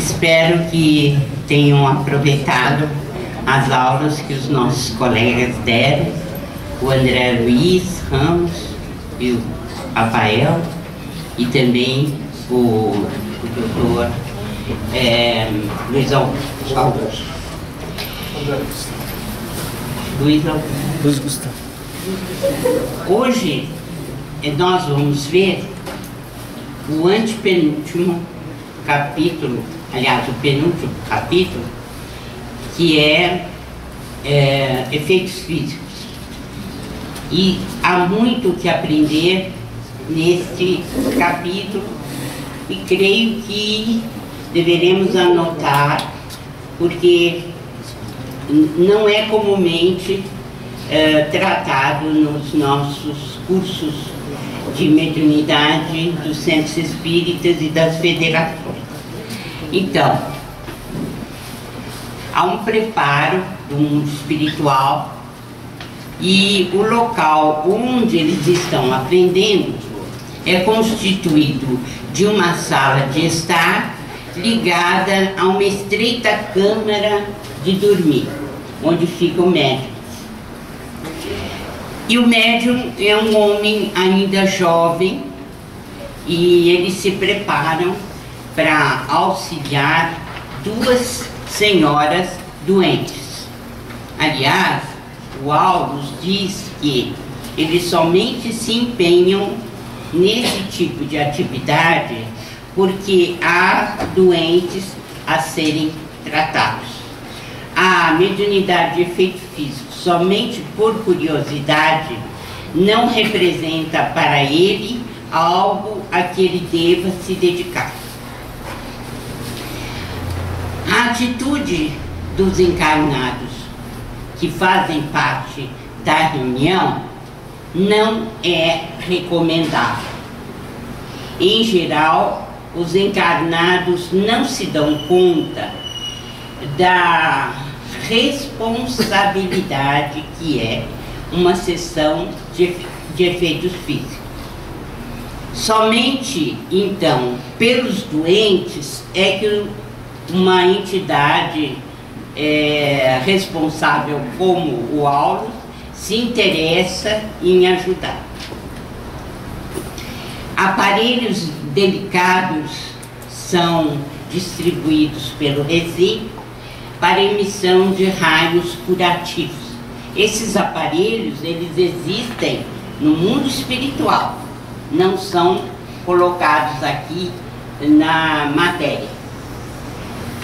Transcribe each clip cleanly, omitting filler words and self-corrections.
Espero que tenham aproveitado as aulas que os nossos colegas deram, o André Luiz Ramos e o Rafael, e também o doutor Luiz Augusto. Luiz Gustavo. Hoje nós vamos ver o antepenúltimo capítulo, aliás, o penúltimo capítulo, que é efeitos físicos. E há muito que aprender neste capítulo e creio que deveremos anotar, porque não é comumente tratado nos nossos cursos de mediunidade dos centros espíritas e das federações. Então, há um preparo do mundo espiritual e o local onde eles estão aprendendo é constituído de uma sala de estar ligada a uma estreita câmara de dormir, onde fica o médium. E o médium é um homem ainda jovem e eles se preparam para auxiliar duas senhoras doentes. Aliás, o Aulus diz que eles somente se empenham nesse tipo de atividade porque há doentes a serem tratados. A mediunidade de efeito físico somente por curiosidade não representa para ele algo a que ele deva se dedicar. A atitude dos encarnados que fazem parte da reunião não é recomendável. Em geral, os encarnados não se dão conta da responsabilidade que é uma sessão de efeitos físicos. Somente, então, pelos doentes é que uma entidade responsável como o Aulus se interessa em ajudar. Aparelhos delicados são distribuídos pelo recinto para emissão de raios curativos. Esses aparelhos, eles existem no mundo espiritual, não são colocados aqui na matéria.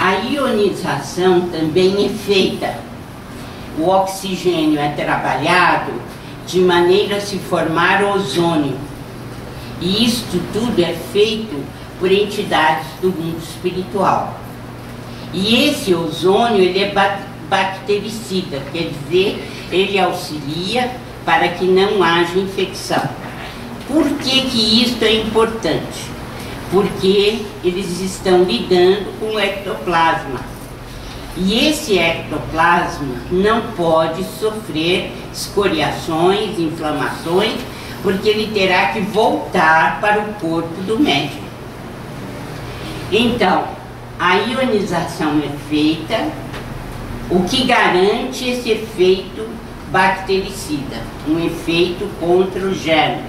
A ionização também é feita. O oxigênio é trabalhado de maneira a se formar ozônio. E isto tudo é feito por entidades do mundo espiritual. E esse ozônio, ele é bactericida, quer dizer, ele auxilia para que não haja infecção. Por que isto é importante? Porque eles estão lidando com o ectoplasma. E esse ectoplasma não pode sofrer escoriações, inflamações, porque ele terá que voltar para o corpo do médium. Então, a ionização é feita, o que garante esse efeito bactericida, um efeito contra o germe.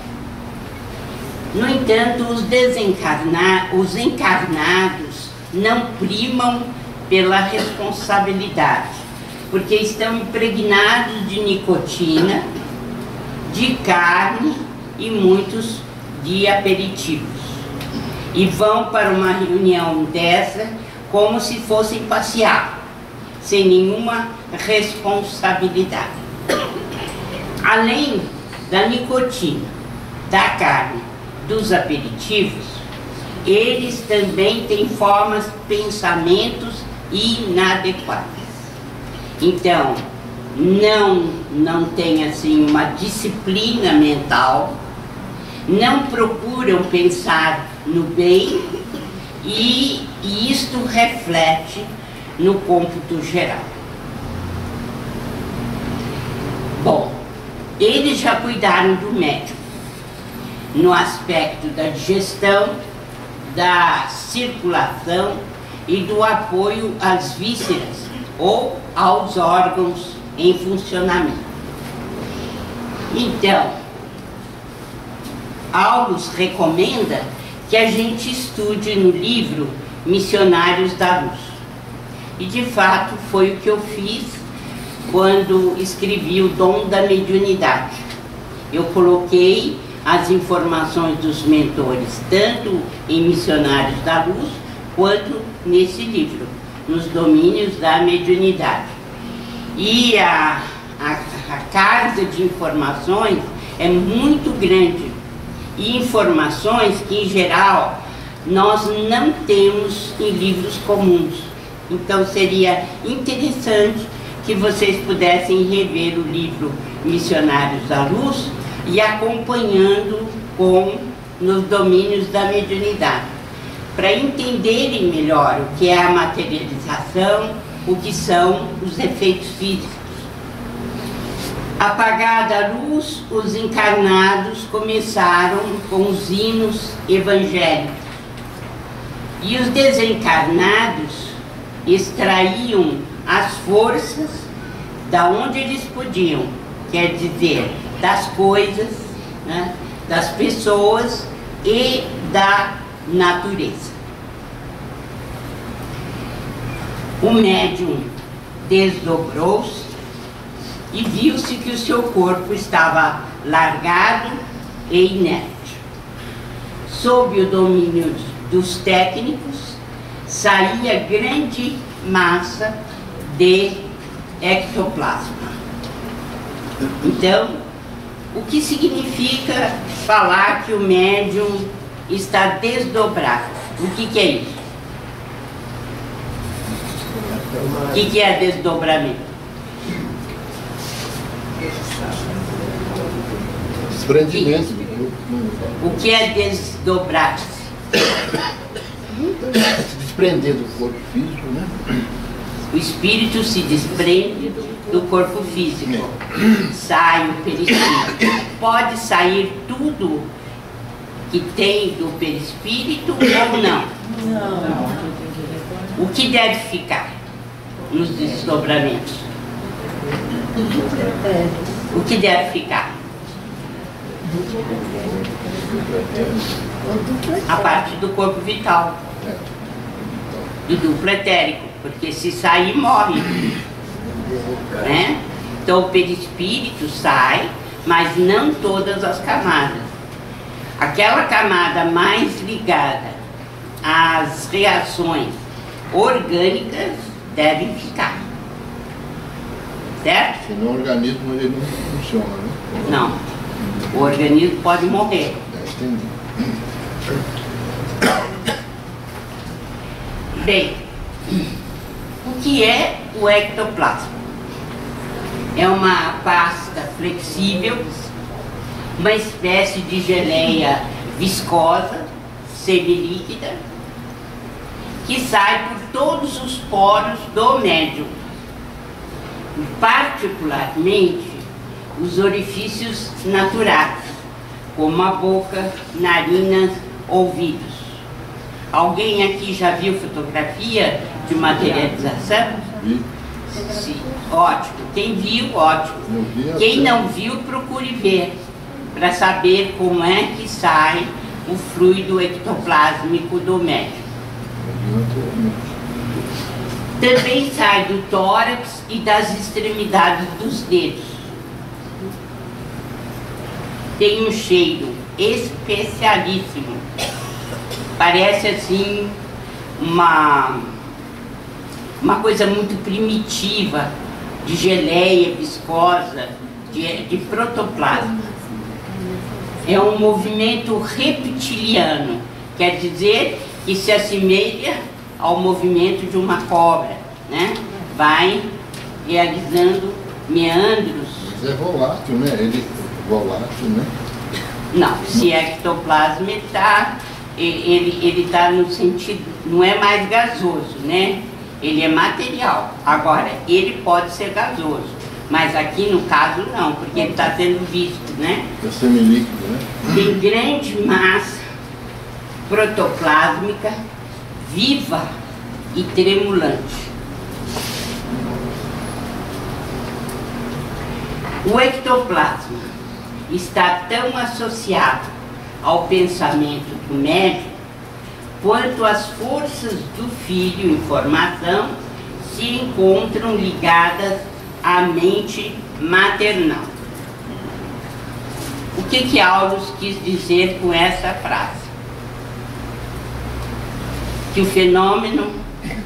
No entanto, os encarnados não primam pela responsabilidade, porque estão impregnados de nicotina, de carne e muitos de aperitivos. E vão para uma reunião dessa como se fossem passear, sem nenhuma responsabilidade. Além da nicotina, da carne, dos aperitivos, eles também têm formas, pensamentos inadequadas. Então, não tem assim uma disciplina mental, não procuram pensar no bem e isto reflete no cômputo geral. Bom, eles já cuidaram do médium no aspecto da digestão, da circulação e do apoio às vísceras ou aos órgãos em funcionamento. Então, Aulus recomenda que a gente estude no livro Missionários da Luz. E de fato foi o que eu fiz quando escrevi o Dom da Mediunidade. Eu coloquei as informações dos mentores, tanto em Missionários da Luz, quanto nesse livro, nos domínios da mediunidade. E a carga de informações é muito grande, e informações que, em geral, nós não temos em livros comuns. Então, seria interessante que vocês pudessem rever o livro Missionários da Luz e acompanhando nos domínios da mediunidade, para entenderem melhor o que é a materialização, o que são os efeitos físicos. Apagada a luz, os encarnados começaram com os hinos evangélicos. E os desencarnados extraíam as forças da onde eles podiam, quer dizer, das coisas, né, das pessoas e da natureza. O médium desdobrou-se e viu-se que o seu corpo estava largado e inerte. Sob o domínio dos técnicos, saía grande massa de ectoplasma. Então, o que significa falar que o médium está desdobrado? O que é isso? O que é desdobramento? Desprendimento. O que é desdobrar-se? Se desprender do corpo físico, né? O espírito se desprende do corpo físico. Sai o perispírito. Pode sair tudo que tem do perispírito ou não? Não. O que deve ficar nos desdobramentos? O que deve ficar? A parte do corpo vital, do duplo etérico, porque se sair, morre, né? Então o perispírito sai, mas não todas as camadas. Aquela camada mais ligada às reações orgânicas deve ficar, certo? Senão o organismo ele não funciona, né? Não. O organismo pode morrer. Entendi. Bem, o que é o ectoplasma? É uma pasta flexível, uma espécie de geleia viscosa, semilíquida, que sai por todos os poros do médium, particularmente os orifícios naturais, como a boca, narinas, ouvidos. Alguém aqui já viu fotografia de materialização? Vi. Sim, ótimo. Quem viu, ótimo. Quem não viu, procure ver, para saber como é que sai o fluido ectoplásmico do médium. Também sai do tórax e das extremidades dos dedos. Tem um cheiro especialíssimo. Parece assim uma coisa muito primitiva, de geleia viscosa, de protoplasma. É um movimento reptiliano, quer dizer que se assemelha ao movimento de uma cobra, né? Vai realizando meandros. Mas é volátil, né? Ele volátil, né? Não, se é ectoplasma, ele está no sentido, não é mais gasoso, né? Ele é material. Agora, ele pode ser gasoso, mas aqui no caso não, porque ele está sendo visto, né? É semilíquido, né? Tem grande massa protoplásmica, viva e tremulante. O ectoplasma está tão associado ao pensamento do médium quanto as forças do filho em formação se encontram ligadas à mente maternal. O que Aulus quis dizer com essa frase? Que o fenômeno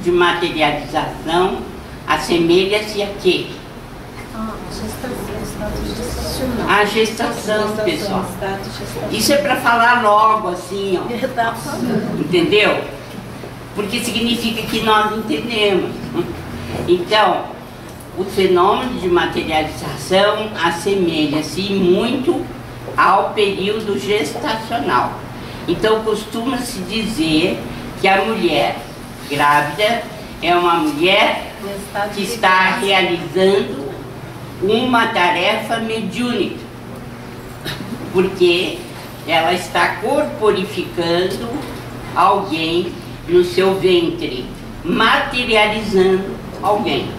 de materialização assemelha-se a quê? A gestação, pessoal. Isso é para falar logo assim, ó. Entendeu? Porque significa que nós entendemos. Então, o fenômeno de materialização assemelha-se muito ao período gestacional. Então, costuma-se dizer que a mulher grávida é uma mulher que está realizando uma tarefa mediúnica, porque ela está corporificando alguém no seu ventre, materializando alguém.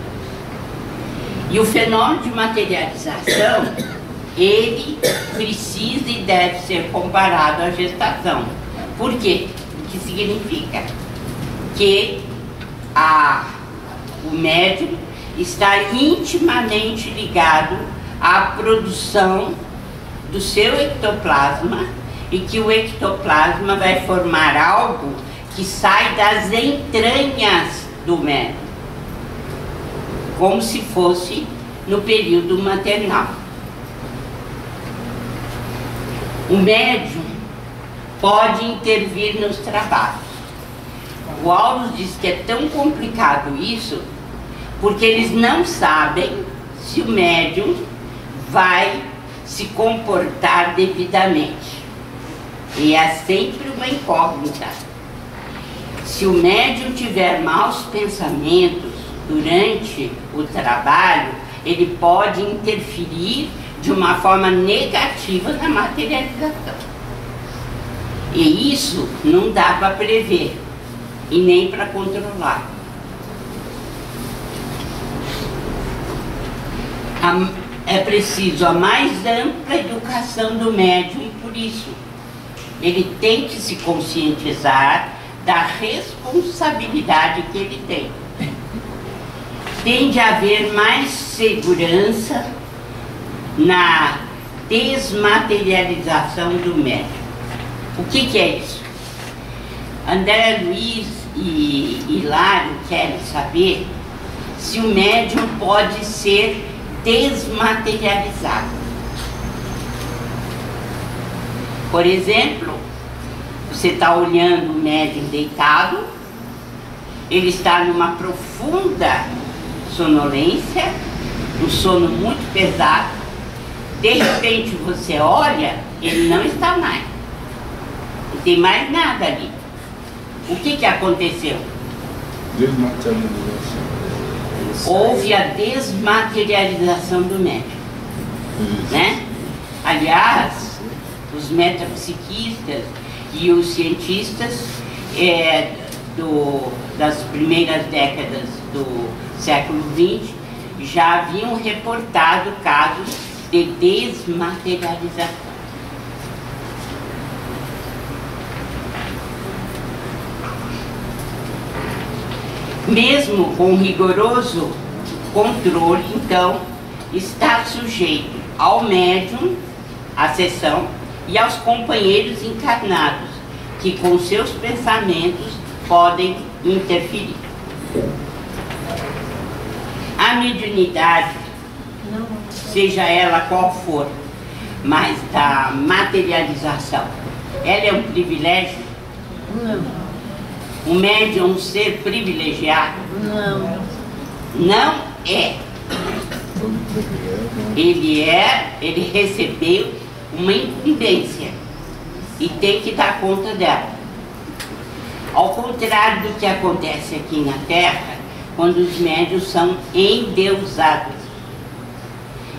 E o fenômeno de materialização, ele precisa e deve ser comparado à gestação. Por quê? O que significa? Que o médium está intimamente ligado à produção do seu ectoplasma e que o ectoplasma vai formar algo que sai das entranhas do médium, como se fosse no período maternal. O médium pode intervir nos trabalhos. O Aulus diz que é tão complicado isso porque eles não sabem se o médium vai se comportar devidamente. E é sempre uma incógnita. Se o médium tiver maus pensamentos durante o trabalho, ele pode interferir de uma forma negativa na materialização. E isso não dá para prever e nem para controlar. É preciso a mais ampla educação do médium e por isso ele tem que se conscientizar da responsabilidade que ele tem. Tem de haver mais segurança na desmaterialização do médium. O que é isso? André Luiz e Hilário querem saber se o médium pode ser desmaterializado. Por exemplo, você está olhando o médium deitado, ele está numa profunda sonolência, um sono muito pesado, de repente você olha, ele não está mais, não tem mais nada ali. O que aconteceu? Desmaterialização. Houve a desmaterialização do médium, né? Aliás, os metapsiquistas e os cientistas das primeiras décadas do século XX já haviam reportado casos de desmaterialização. Mesmo com rigoroso controle, então, está sujeito ao médium, à sessão, e aos companheiros encarnados, que com seus pensamentos podem interferir. A mediunidade, seja ela qual for, mas da materialização, ela é um privilégio? Não. O médium é um ser privilegiado? Não. Não é. Ele recebeu uma incumbência e tem que dar conta dela. Ao contrário do que acontece aqui na Terra, quando os médiuns são endeusados.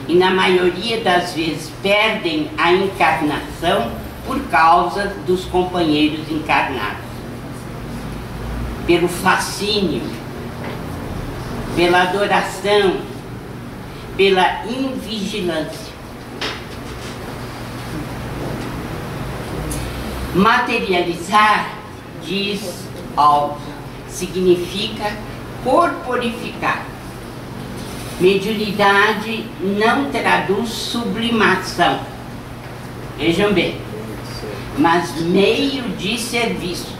E na maioria das vezes perdem a encarnação por causa dos companheiros encarnados. pelo fascínio, pela adoração, pela invigilância. Materializar, diz Aulus, significa corporificar. Mediunidade não traduz sublimação, vejam bem, mas meio de serviço.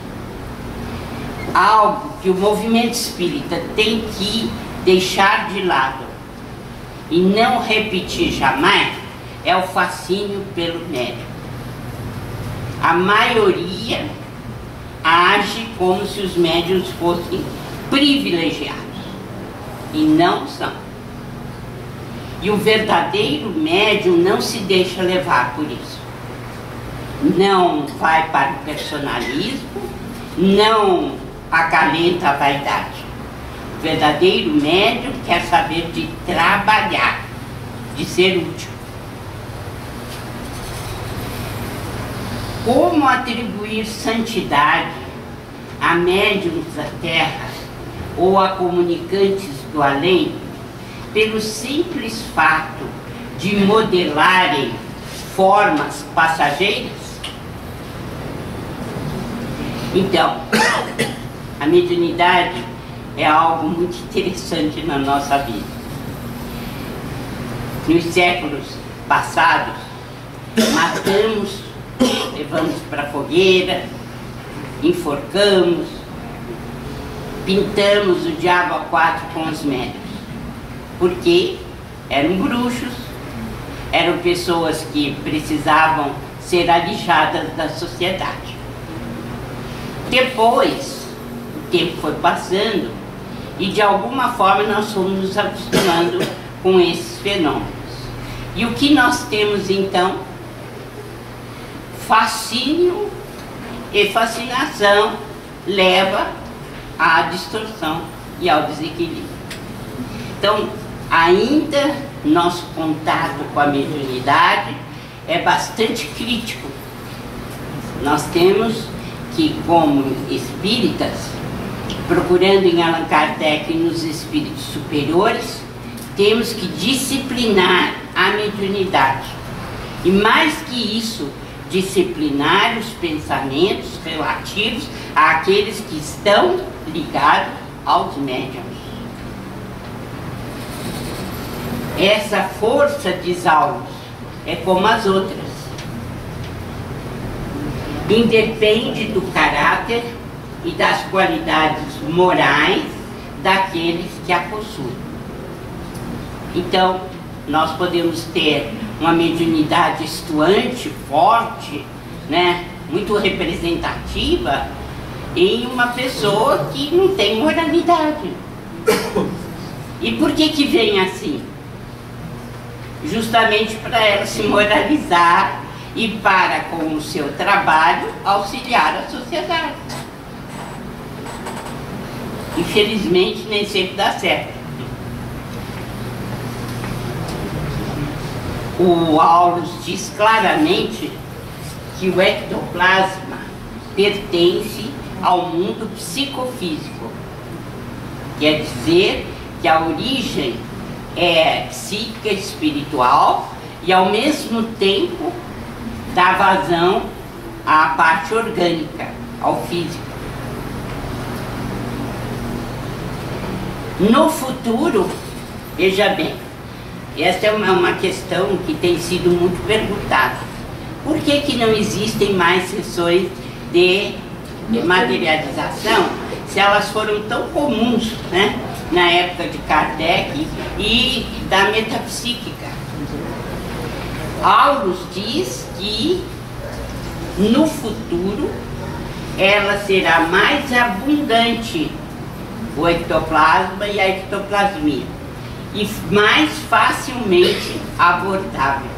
Algo que o movimento espírita tem que deixar de lado e não repetir jamais é o fascínio pelo médium. A maioria age como se os médiuns fossem privilegiados, e não são. E o verdadeiro médium não se deixa levar por isso. Não vai para o personalismo, não acalenta a vaidade. O verdadeiro médium quer saber de trabalhar, de ser útil. Como atribuir santidade a médiuns da terra ou a comunicantes do além pelo simples fato de modelarem formas passageiras? Então, a mediunidade é algo muito interessante na nossa vida. Nos séculos passados, matamos, levamos para a fogueira, enforcamos, pintamos o diabo a quatro com os médiuns, porque eram bruxos, eram pessoas que precisavam ser alijadas da sociedade. Depois, o tempo foi passando e de alguma forma nós fomos nos acostumando com esses fenômenos. E o que nós temos então? Fascínio e fascinação leva à distorção e ao desequilíbrio. Então, ainda nosso contato com a mediunidade é bastante crítico. Nós temos que, como espíritas, procurando em Allan Kardec e nos espíritos superiores, temos que disciplinar a mediunidade. E mais que isso, disciplinar os pensamentos relativos àqueles que estão ligados aos médiuns. Essa força, diz Aulus, é como as outras. Independe do caráter e das qualidades morais daqueles que a possuem. Então, nós podemos ter uma mediunidade estuante, forte, né, muito representativa, em uma pessoa que não tem moralidade. E por que que vem assim? Justamente para ela se moralizar e para, com o seu trabalho, auxiliar a sociedade. Infelizmente, nem sempre dá certo. O Aulus diz claramente que o ectoplasma pertence ao mundo psicofísico. Quer dizer que a origem é psíquica, espiritual, e ao mesmo tempo dá vazão à parte orgânica, ao físico. No futuro, veja bem, essa é uma questão que tem sido muito perguntada. Por que que não existem mais sessões de materialização, se elas foram tão comuns, né, na época de Kardec e da metapsíquica? Aulus diz que no futuro ela será mais abundante, o ectoplasma e a ectoplasmia, e mais facilmente abordável.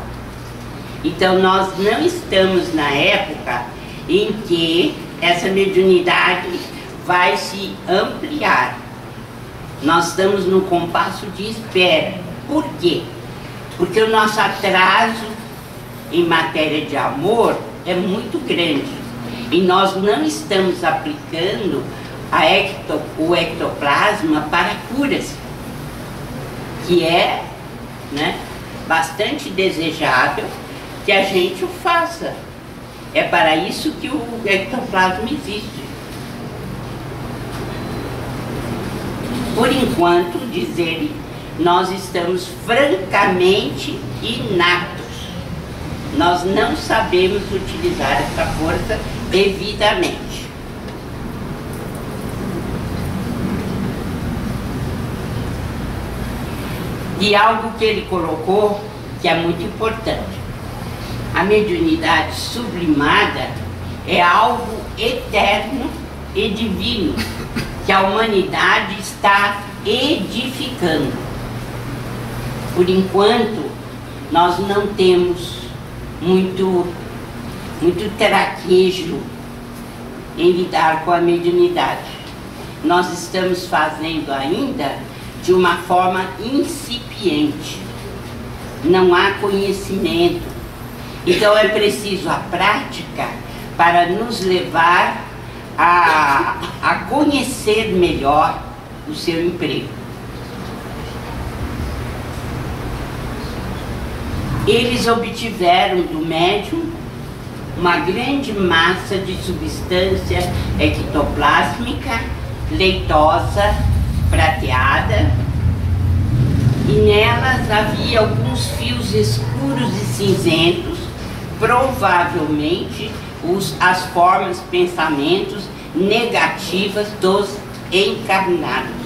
Então nós não estamos na época em que essa mediunidade vai se ampliar. Nós estamos no compasso de espera. Por quê? Porque o nosso atraso em matéria de amor é muito grande e nós não estamos aplicando o ectoplasma para curas, que é, né, bastante desejável que a gente o faça. É para isso que o ectoplasma existe. Por enquanto, diz ele, nós estamos francamente inatos. Nós não sabemos utilizar essa força devidamente. E algo que ele colocou, que é muito importante. A mediunidade sublimada é algo eterno e divino, que a humanidade está edificando. Por enquanto, nós não temos muito traquejo em lidar com a mediunidade. Nós estamos fazendo ainda de uma forma incipiente. Não há conhecimento. Então é preciso a prática para nos levar a conhecer melhor o seu emprego. Eles obtiveram do médium uma grande massa de substância ectoplásmica, leitosa, prateada, e nelas havia alguns fios escuros e cinzentos, provavelmente as formas, pensamentos negativas dos encarnados.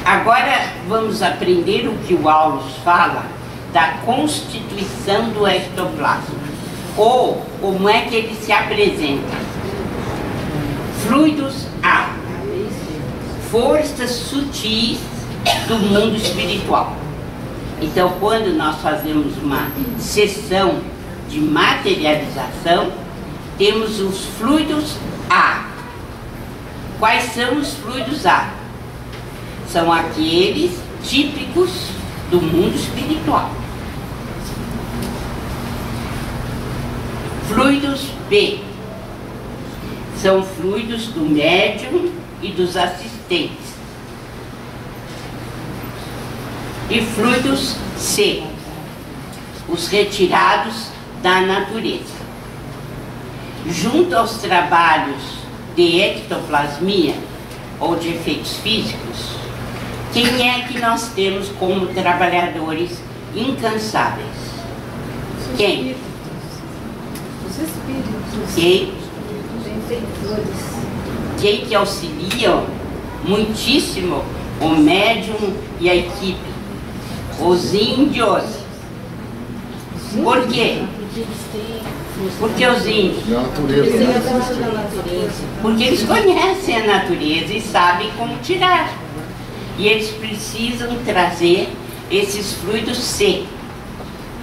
Agora vamos aprender o que o Aulus fala da constituição do ectoplasma, ou como é que ele se apresenta. Fluidos A, forças sutis do mundo espiritual. Então, quando nós fazemos uma sessão de materialização, temos os fluidos A. Quais são os fluidos A? São aqueles típicos do mundo espiritual. Fluidos B. São fluidos do médium e dos assistentes. E fluidos C, os retirados da natureza. Junto aos trabalhos de ectoplasmia ou de efeitos físicos, quem é que nós temos como trabalhadores incansáveis? Quem? Os espíritos. Quem? Os benfeitores. Quem que auxiliam muitíssimo o médium e a equipe? Os índios. Por quê? Por que os índios? Na natureza, né? Porque eles conhecem a natureza e sabem como tirar. E eles precisam trazer esses fluidos C.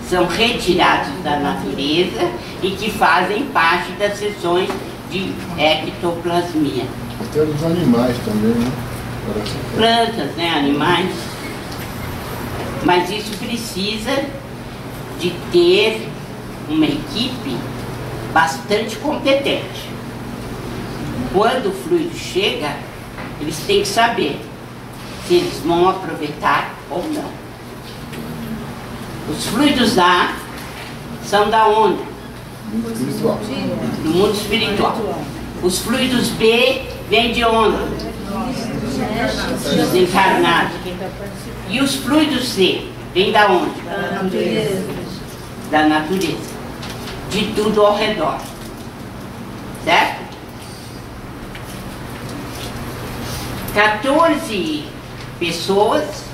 São retirados da natureza e que fazem parte das sessões de ectoplasmia. Até dos animais também, né? Plantas, né? Animais. Mas isso precisa de ter uma equipe bastante competente. Quando o fluido chega, eles têm que saber se eles vão aproveitar ou não. Os fluidos A são da onde? Mundo espiritual. Do mundo espiritual. Os fluidos B vêm de onde? Dos encarnados. E os fluidos C vêm da onde? Da natureza. Da natureza. De tudo ao redor. Certo? 14 pessoas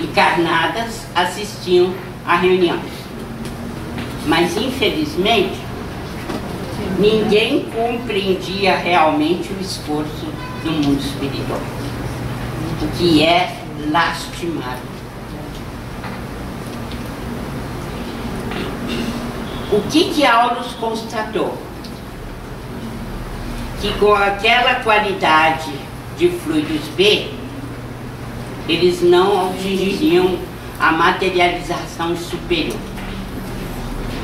encarnadas assistiam à reunião. Mas, infelizmente, ninguém compreendia realmente o esforço do mundo espiritual. O que é lastimável. O que Aulus constatou? Que com aquela qualidade de fluidos B, eles não atingiriam a materialização superior.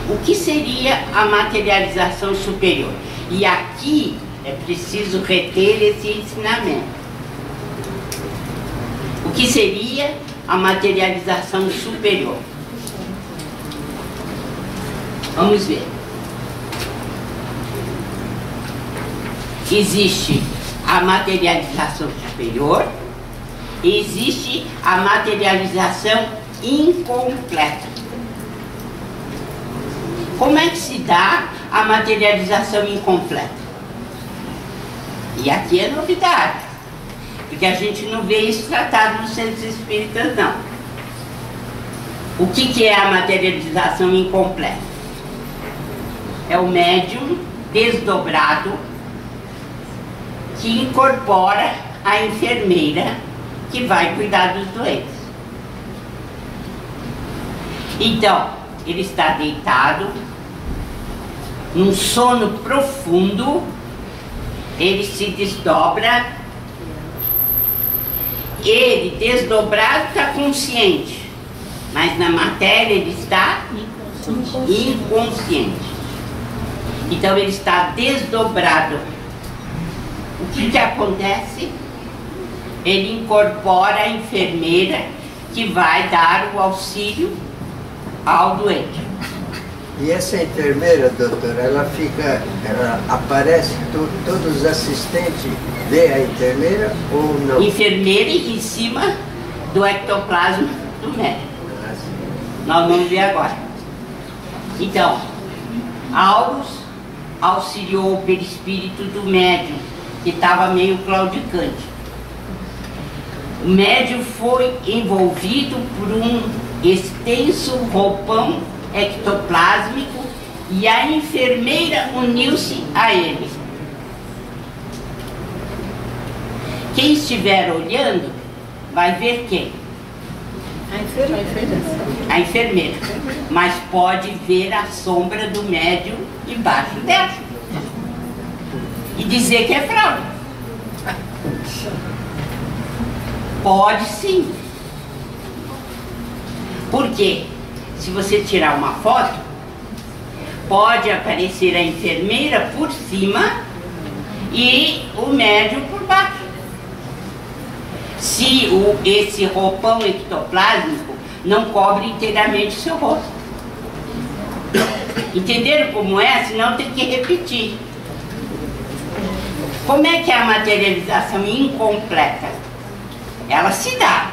O que seria a materialização superior? E aqui É preciso reter esse ensinamento. O que seria a materialização superior? Vamos ver. Existe a materialização superior e existe a materialização incompleta. Como é que se dá a materialização incompleta? E aqui é novidade, porque a gente não vê isso tratado nos centros espíritas, não. O que é a materialização incompleta? É o médium desdobrado que incorpora a enfermeira que vai cuidar dos doentes. Então, ele está deitado, num sono profundo, ele se desdobra, ele desdobrado está consciente, mas na matéria ele está inconsciente. Então ele está desdobrado. O que acontece? Ele incorpora a enfermeira que vai dar o auxílio ao doente. E essa enfermeira, doutora, ela aparece, todos os assistentes vê a enfermeira ou não? Enfermeira em cima do ectoplasma do médico. Nós vamos ver agora. Então, Auros auxiliou o perispírito do médium, que estava meio claudicante. O médium foi envolvido por um extenso roupão ectoplásmico e a enfermeira uniu-se a ele. Quem estiver olhando vai ver quem? A enfermeira. Mas pode ver a sombra do médium embaixo dela e dizer que é fraude. Pode sim. Por quê? Se você tirar uma foto, pode aparecer a enfermeira por cima e o médium por baixo. Se esse roupão ectoplásmico não cobre inteiramente o seu rosto. Entenderam como é? Senão tem que repetir. Como é que é a materialização incompleta? Ela se dá,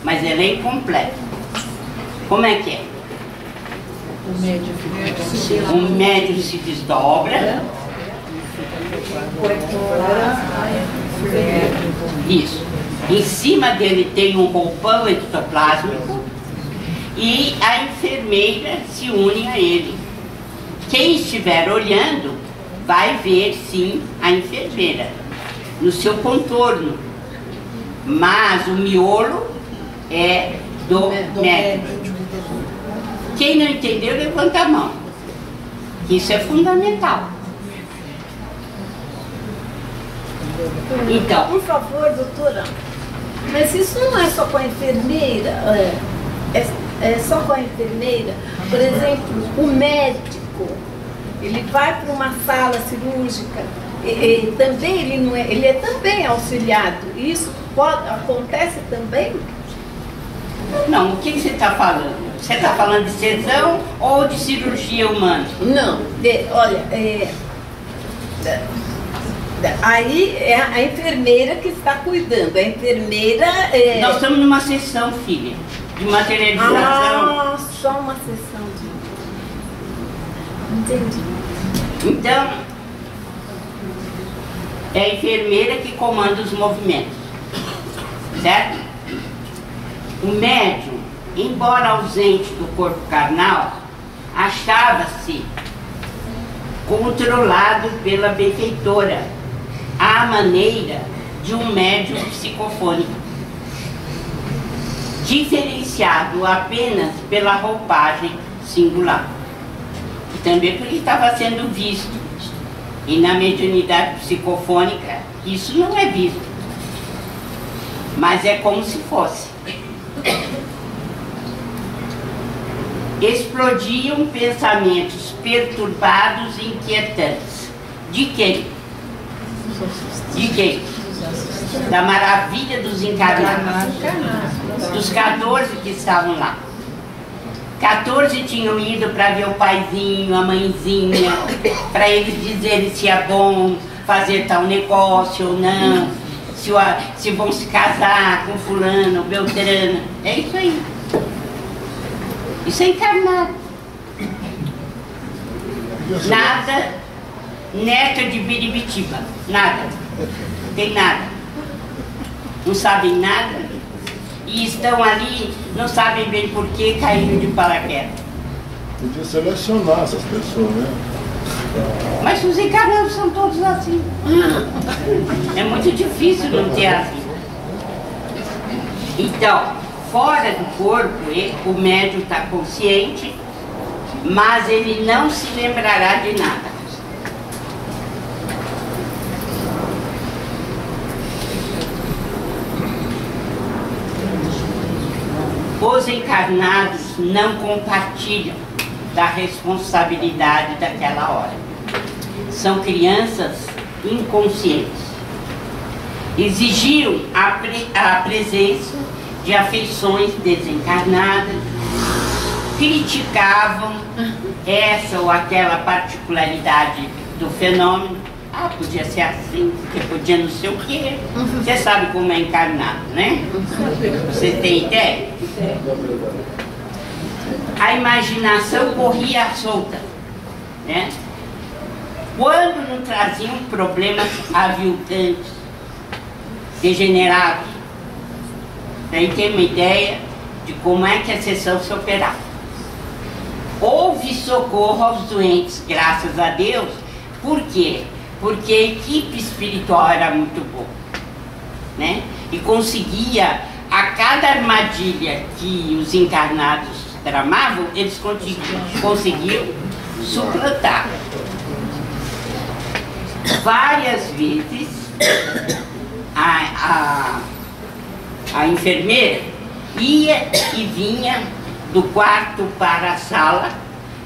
mas ela é incompleta. Como é que é? O médium se desdobra. Isso. Em cima dele tem um roupão ectoplásmico e a enfermeira se une a ele. Quem estiver olhando vai ver sim a enfermeira no seu contorno, mas o miolo é do médium. Quem não entendeu, levanta a mão. Isso é fundamental. Então, por favor, doutora, mas isso não é só com a enfermeira? É só com a enfermeira? Por exemplo, o médico, ele vai para uma sala cirúrgica, também ele é também auxiliado. Isso acontece também? Não, o que você está falando? Você está falando de cesão ou de cirurgia humana? Não, olha, aí é a enfermeira que está cuidando. A enfermeira Nós estamos numa sessão, filha, de materialização. Ah, só uma sessão de... Entendi. Então, é a enfermeira que comanda os movimentos, certo? O médium, embora ausente do corpo carnal, achava-se controlado pela benfeitora, à maneira de um médium psicofônico, diferenciado apenas pela roupagem singular. E também porque estava sendo visto. E na mediunidade psicofônica, isso não é visto. Mas é como se fosse. Explodiam pensamentos perturbados e inquietantes. De quem? De quem? Da maravilha dos encarnados. Dos 14 que estavam lá. 14 tinham ido para ver o paizinho, a mãezinha, para eles dizerem se é bom fazer tal negócio ou não, se vão se casar com fulano, beltrano. É isso aí. Isso é encarnado. Nada, neto de Biribitiba, nada. Tem nada. Não sabem nada. E estão ali, não sabem bem por que caíram de paraquedas. Podia selecionar essas pessoas, né? Mas os encarnados são todos assim. É muito difícil não ter assim. Então, fora do corpo, o médium está consciente, mas ele não se lembrará de nada. Os encarnados não compartilham da responsabilidade daquela hora. São crianças inconscientes. Exigiram a presença de afeições desencarnadas, criticavam essa ou aquela particularidade do fenômeno. Ah, podia ser assim, porque podia não sei o quê. Você sabe como é encarnado, né? Você tem ideia? A imaginação corria solta, né? Quando não traziam problemas aviltantes, degenerados, daí tem uma ideia de como é que a sessão se operava. Houve socorro aos doentes, graças a Deus. Por quê? Porque a equipe espiritual era muito boa, né? E conseguia, a cada armadilha que os encarnados tramavam, eles conseguiam suplantar. Várias vezes a enfermeira ia e vinha do quarto para a sala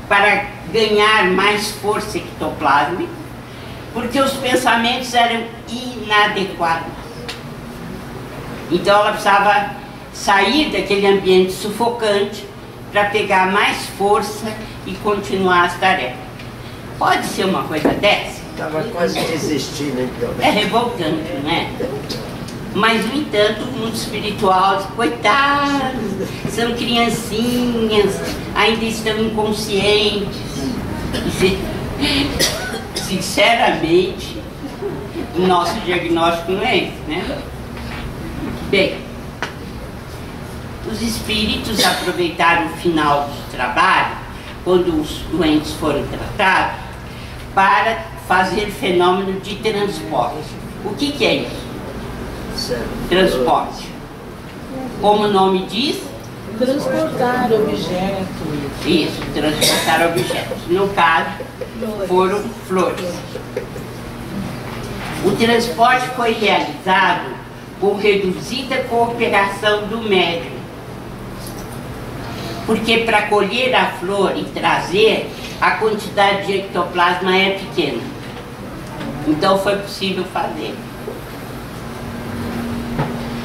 para ganhar mais força ectoplásmica, porque os pensamentos eram inadequados. Então ela precisava sair daquele ambiente sufocante para pegar mais força e continuar as tarefas. Pode ser uma coisa dessa? Estava quase desistindo, então. É revoltante, né? Mas, no entanto, o mundo espiritual, coitados, são criancinhas, ainda estão inconscientes. Sinceramente, o nosso diagnóstico não é esse, né? Bem, os espíritos aproveitaram o final do trabalho, quando os doentes foram tratados, para fazer fenômeno de transporte. O que é isso? Transporte. Como o nome diz? Transportar objetos. Isso, transportar objetos. No caso, foram flores. O transporte foi realizado com reduzida cooperação do médium. Porque para colher a flor e trazer, a quantidade de ectoplasma é pequena. Então foi possível fazer.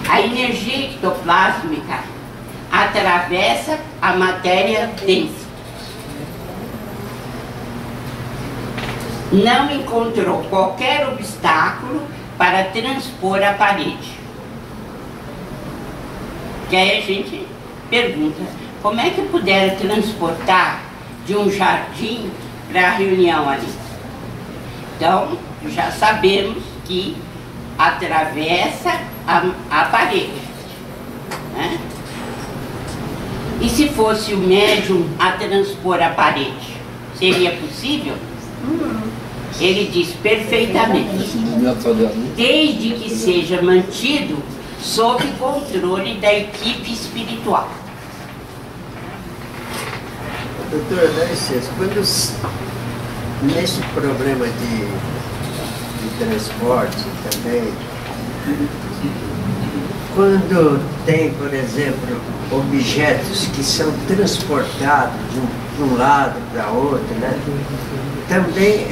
A energia ectoplásmica atravessa a matéria densa. Não encontrou qualquer obstáculo para transpor a parede. Que aí a gente pergunta, como é que puderam transportar de um jardim para a reunião ali? Então, já sabemos que atravessa a parede, né? E se fosse o médium a transpor a parede, seria possível? Ele diz perfeitamente, desde que seja mantido sob controle da equipe espiritual. Doutor, dá licença, quando nesse problema de transporte também, quando tem, por exemplo, objetos que são transportados de um lado para outro, né? Também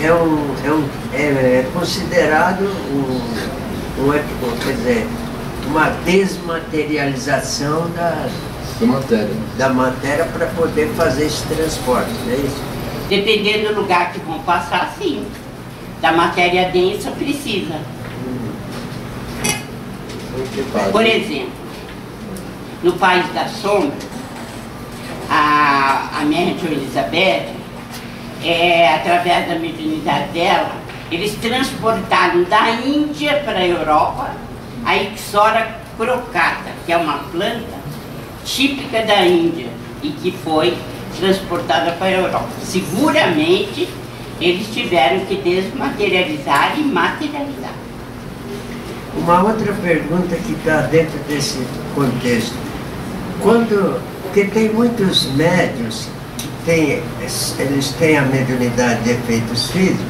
é considerado quer dizer, uma desmaterialização da matéria para poder fazer esse transporte, não é isso? Dependendo do lugar que vão passar, sim. Da matéria densa precisa. Por exemplo, no País da Sombra, a Mary Jo Elizabeth, através da mediunidade dela, eles transportaram da Índia para a Europa a Ixora crocata, que é uma planta típica da Índia e que foi transportada para a Europa. Seguramente eles tiveram que desmaterializar e materializar. Uma outra pergunta que está dentro desse contexto. Porque tem muitos médiuns que eles têm a mediunidade de efeitos físicos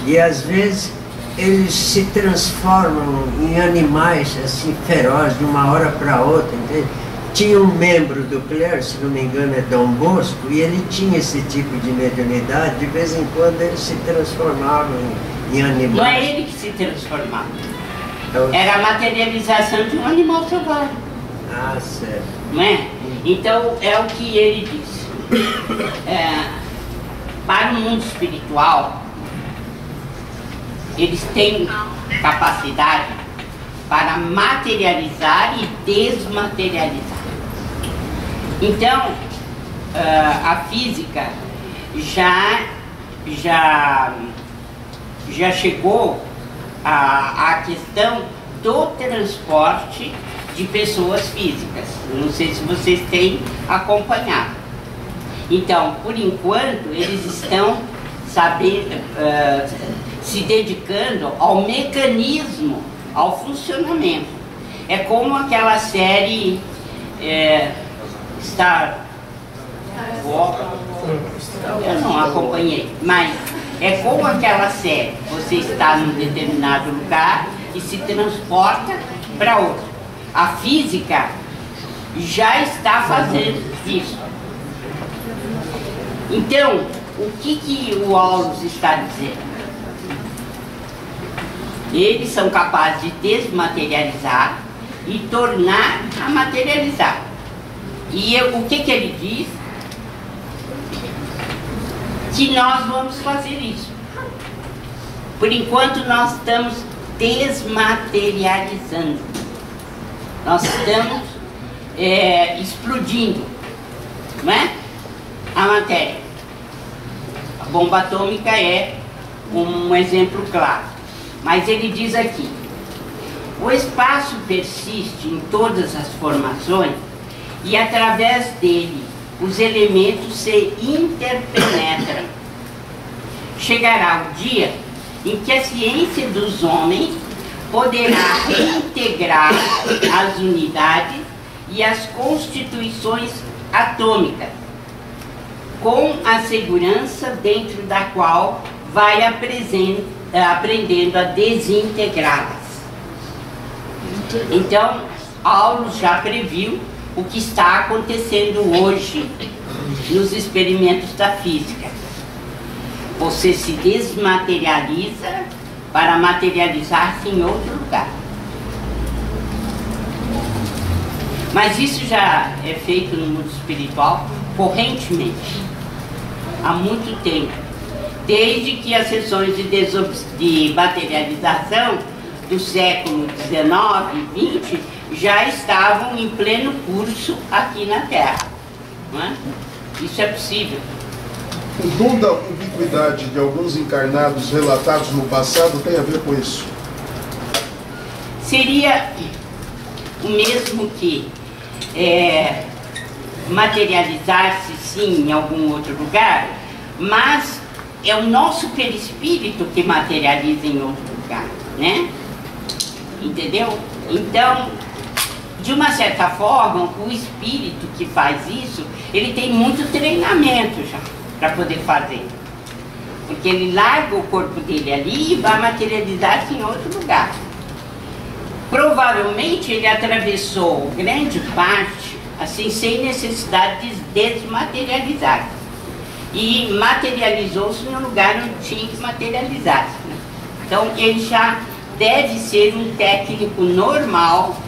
e às vezes eles se transformam em animais assim ferozes de uma hora para outra, entende? Tinha um membro do clero, se não me engano é Dom Bosco, e ele tinha esse tipo de mediunidade, de vez em quando ele se transformava em animais. Não é ele que se transformava, era a materialização de um animal selvagem. Ah, certo. Não é? Então é o que ele disse. Para o mundo espiritual, eles têm capacidade para materializar e desmaterializar. Então, a física já chegou à questão do transporte de pessoas físicas. Não sei se vocês têm acompanhado. Então, por enquanto, eles estão se dedicando ao mecanismo, ao funcionamento. É como aquela série Star Wars, eu não acompanhei, mas é como aquela série, você está num determinado lugar e se transporta para outro. A física já está fazendo isso. Então, o que o Aulus está dizendo? Eles são capazes de desmaterializar e tornar a materializar. E o que ele diz? Que nós vamos fazer isso. Por enquanto nós estamos desmaterializando. Nós estamos explodindo, não é? A matéria. A bomba atômica é um exemplo claro. Mas ele diz aqui: o espaço persiste em todas as formações e através dele os elementos se interpenetram. Chegará o dia em que a ciência dos homens poderá integrar as unidades e as constituições atômicas, com a segurança dentro da qual vai aprendendo a desintegrá-las. Então, Aulus já previu o que está acontecendo hoje nos experimentos da física. Você se desmaterializa para materializar-se em outro lugar. Mas isso já é feito no mundo espiritual correntemente, há muito tempo, desde que as sessões de materialização do século XIX e XX já estavam em pleno curso aqui na Terra. Não é? Isso é possível. O dom da ubiquidade de alguns encarnados relatados no passado tem a ver com isso? Seria o mesmo que materializar-se sim em algum outro lugar, mas é o nosso perispírito que materializa em outro lugar, né? Entendeu? Então, de uma certa forma, o espírito que faz isso, ele tem muito treinamento já para poder fazer. Porque ele larga o corpo dele ali e vai materializar-se em outro lugar. Provavelmente ele atravessou grande parte, assim, sem necessidade de desmaterializar. E materializou-se no lugar onde tinha que materializar. Né? Então, ele já deve ser um técnico normal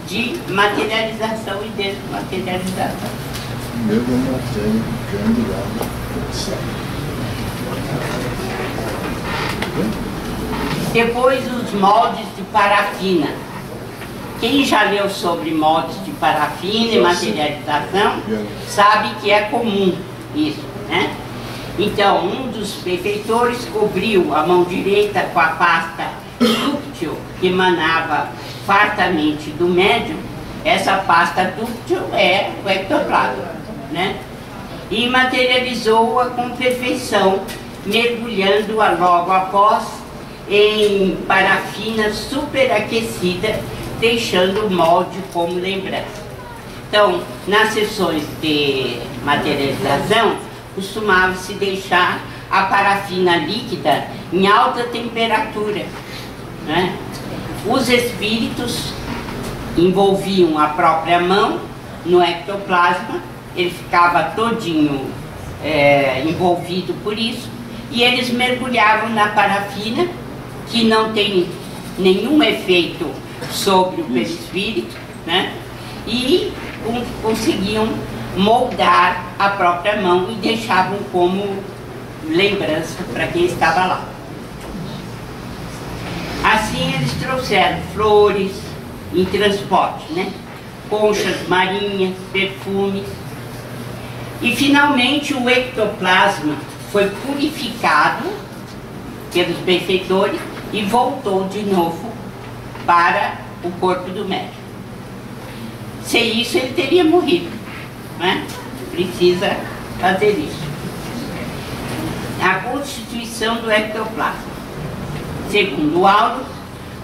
de materialização e desmaterialização. Mesmo matéria ficando lá. Depois, os moldes de parafina. Quem já leu sobre moldes de parafina e materialização sabe que é comum isso, né? Então, um dos benfeitores cobriu a mão direita com a pasta dúctil que emanava fartamente do médium. Essa pasta dúctil é o ectoplasma, né? E materializou-a com perfeição, mergulhando-a logo após em parafina superaquecida, deixando o molde como lembrança. Então, nas sessões de materialização, costumava-se deixar a parafina líquida em alta temperatura, né? Os espíritos envolviam a própria mão no ectoplasma, ele ficava todinho envolvido por isso, e eles mergulhavam na parafina, que não tem nenhum efeito sobre o perispírito, né? E conseguiam moldar a própria mão e deixavam como lembrança para quem estava lá. Assim eles trouxeram flores em transporte, né? Conchas marinhas, perfumes. E finalmente o ectoplasma foi purificado pelos benfeitores e voltou de novo para o corpo do médium. Sem isso ele teria morrido, né? Precisa fazer isso. A constituição do ectoplasma. Segundo Aulus,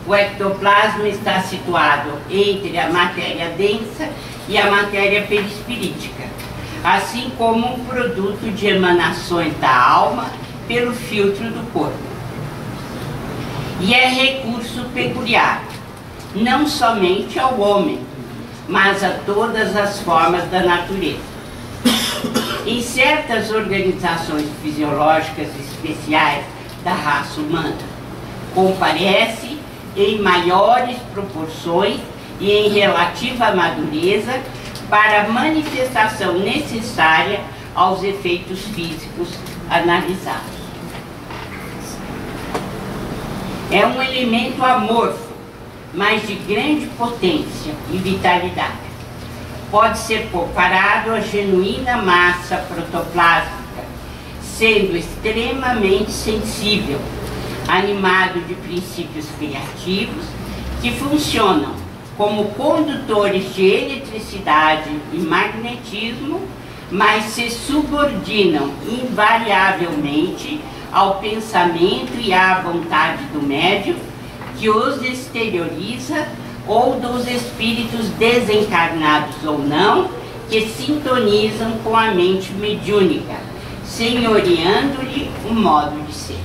o ectoplasma está situado entre a matéria densa e a matéria perispirítica, assim como um produto de emanações da alma pelo filtro do corpo. E é recurso peculiar, não somente ao homem, mas a todas as formas da natureza. Em certas organizações fisiológicas especiais da raça humana, comparece em maiores proporções e em relativa madureza para a manifestação necessária aos efeitos físicos analisados. É um elemento amorfo, mas de grande potência e vitalidade. Pode ser comparado à genuína massa protoplásmica, sendo extremamente sensível, animado de princípios criativos que funcionam como condutores de eletricidade e magnetismo, mas se subordinam invariavelmente ao pensamento e à vontade do médium, que os exterioriza, ou dos espíritos desencarnados ou não, que sintonizam com a mente mediúnica, senhoreando-lhe o modo de ser.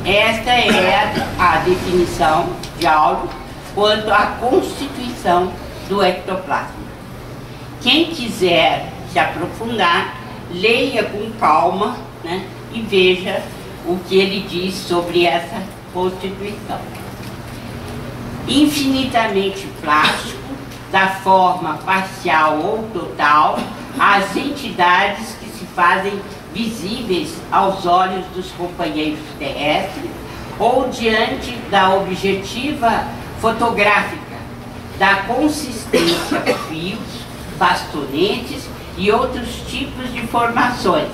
Esta é a definição de Aulus quanto à constituição do ectoplasma. Quem quiser se aprofundar, leia com calma, né, e veja o que ele diz sobre essa constituição. Infinitamente plástico, da forma parcial ou total, às entidades que se fazem visíveis aos olhos dos companheiros terrestres ou diante da objetiva fotográfica, da consistência de fios, bastonetes e outros tipos de formações,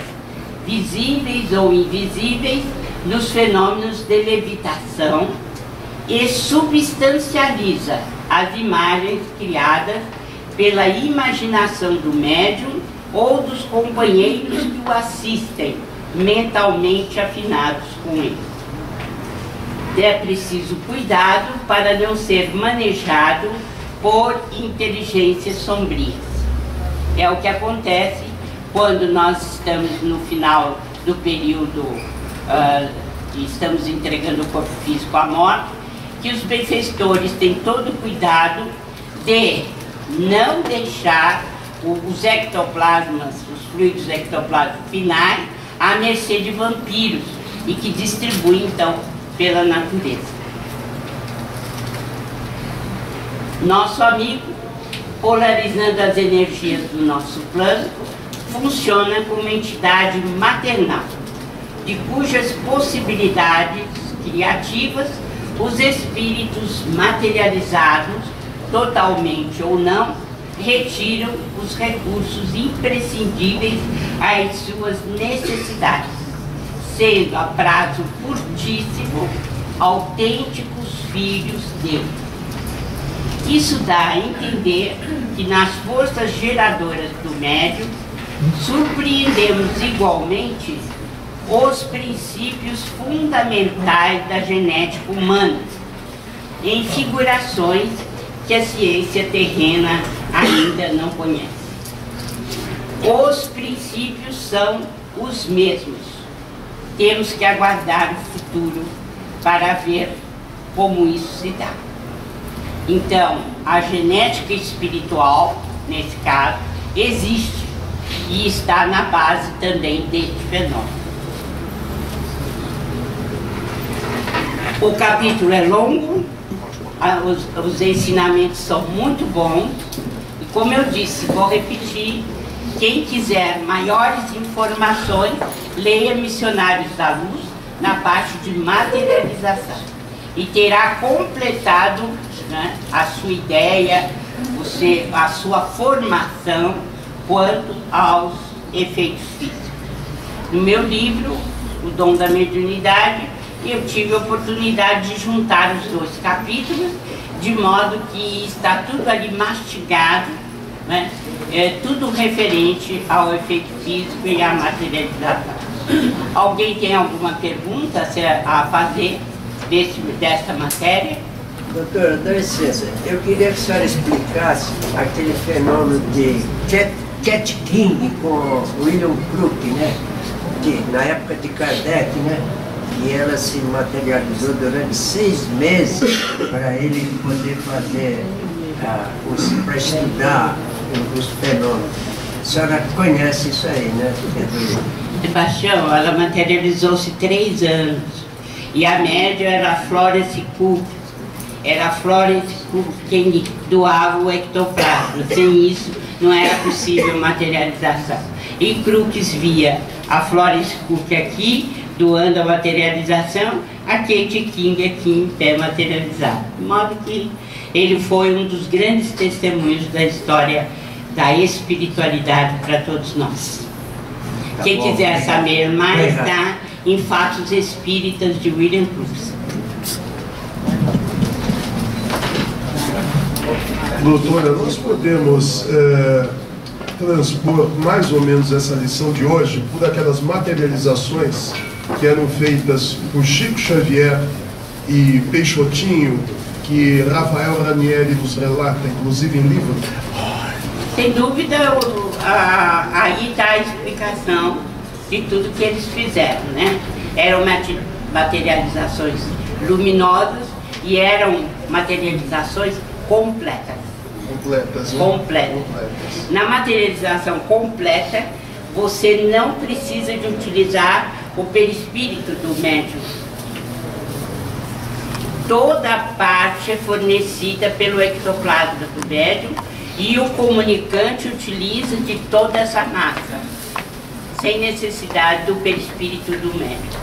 visíveis ou invisíveis nos fenômenos de levitação, e substancializa as imagens criadas pela imaginação do médium ou dos companheiros que o assistem, mentalmente afinados com ele. É preciso cuidado para não ser manejado por inteligências sombrias. É o que acontece quando nós estamos no final do período que estamos entregando o corpo físico à morte, que os benfeitores têm todo o cuidado de não deixar os ectoplasmas, os fluidos ectoplásmicos finais, à mercê de vampiros e que distribuem, então, pela natureza. Nosso amigo, polarizando as energias do nosso plano, funciona como uma entidade maternal, de cujas possibilidades criativas os espíritos materializados, totalmente ou não, retiram os recursos imprescindíveis às suas necessidades, sendo a prazo curtíssimo autênticos filhos de Deus. Isso dá a entender que nas forças geradoras do médium surpreendemos igualmente os princípios fundamentais da genética humana, em figurações que a ciência terrena ainda não conhece. Os princípios são os mesmos. Temos que aguardar o futuro para ver como isso se dá. Então, a genética espiritual, nesse caso, existe e está na base também deste fenômeno. O capítulo é longo, os ensinamentos são muito bons, e como eu disse, vou repetir, quem quiser maiores informações, leia Missionários da Luz na parte de materialização, e terá completado, né, a sua ideia, a sua formação quanto aos efeitos físicos. No meu livro, O Dom da Mediunidade, eu tive a oportunidade de juntar os dois capítulos, de modo que está tudo ali mastigado, né? Tudo referente ao efeito físico e à materialização. Alguém tem alguma pergunta a fazer desta matéria? Doutora, dá licença, eu queria que a senhora explicasse aquele fenômeno de Cat King com William Crook, né? Que na época de Kardec, né? E ela se materializou durante 6 meses para ele poder fazer, para estudar os fenômenos. A senhora conhece isso aí, né? Sebastião, ela materializou-se 3 anos. E a média era a Florence Cook. Era a Florence Cook quem doava o ectoplasma. Sem isso, não era possível materialização. E Crookes via a Florence Cook aqui, doando a materialização, a Kate King aqui em pé materializado. De modo que ele foi um dos grandes testemunhos da história da espiritualidade para todos nós. Quem quiser saber mais, está em Fatos Espíritas de William Crookes. Doutora, nós podemos transpor mais ou menos essa lição de hoje por aquelas materializações que eram feitas por Chico Xavier e Peixotinho, que Rafael Ranieri nos relata, inclusive em livro? Sem dúvida, aí está a explicação de tudo que eles fizeram, né? Eram materializações luminosas e eram materializações completas. Completas. Na materialização completa, você não precisa de utilizar o perispírito do médium. Toda a parte é fornecida pelo ectoplasma do médium e o comunicante utiliza de toda essa massa, sem necessidade do perispírito do médium.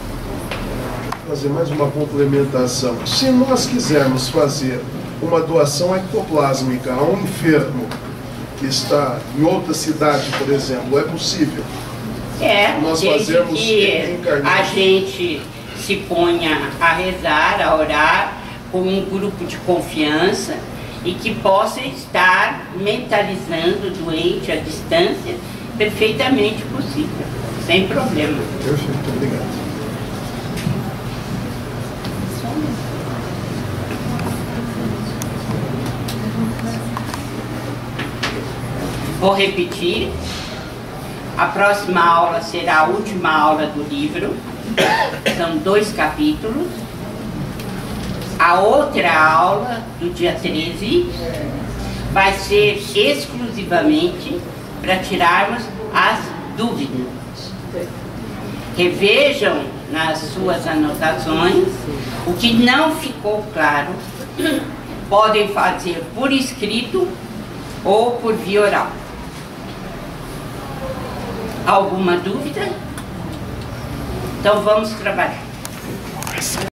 Vou fazer mais uma complementação. Se nós quisermos fazer uma doação ectoplásmica a um enfermo que está em outra cidade, por exemplo, é possível? Nós fazemos que a gente se ponha a rezar, a orar com um grupo de confiança e que possa estar mentalizando o doente à distância, perfeitamente possível, sem problema. Perfeito, obrigado. Vou repetir, a próxima aula será a última aula do livro, são 2 capítulos. A outra aula, do dia 13, vai ser exclusivamente para tirarmos as dúvidas. Revejam nas suas anotações o que não ficou claro. Podem fazer por escrito ou por via oral. Alguma dúvida? Então vamos trabalhar.